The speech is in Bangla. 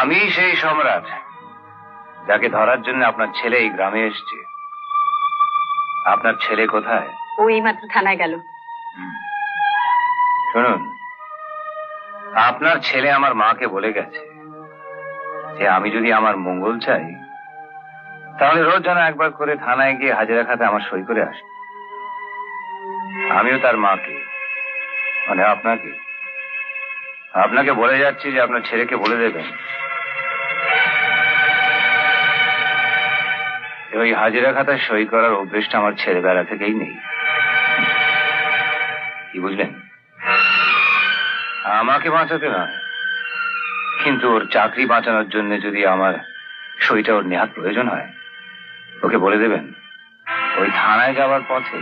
আমি সেই সম্রাট যাকে ধরার জন্য আপনার ছেলে এই গ্রামে এসছে। আপনার ছেলে কোথায়? ও এইমাত্র থানায় গেল। শুনুন, আপনার ছেলে আমার মাকে বলে গেছে যে আমি যদি আমার মঙ্গল চাই তাহলে রোজ যেন একবার করে থানায় গিয়ে হাজিরা খাতে আমার সই করে আসে। আমিও তার মাকে মানে আপনাকে বলে যাচ্ছি যে আপনার ছেলেকে বলে দেবেন ওই হাজিরা খাতায় সই করার অভ্যেসটা আমার ছেলেবেলা থেকেই নেই। কি বুঝলেন? আমাকে বাঁচাতে না, কিন্তু ওর চাকরি বাঁচানোর জন্য যদি আমার সইটা ওর নেহাত প্রয়োজন হয়, ওকে বলে দেবেন ওই থানায় যাওয়ার পথে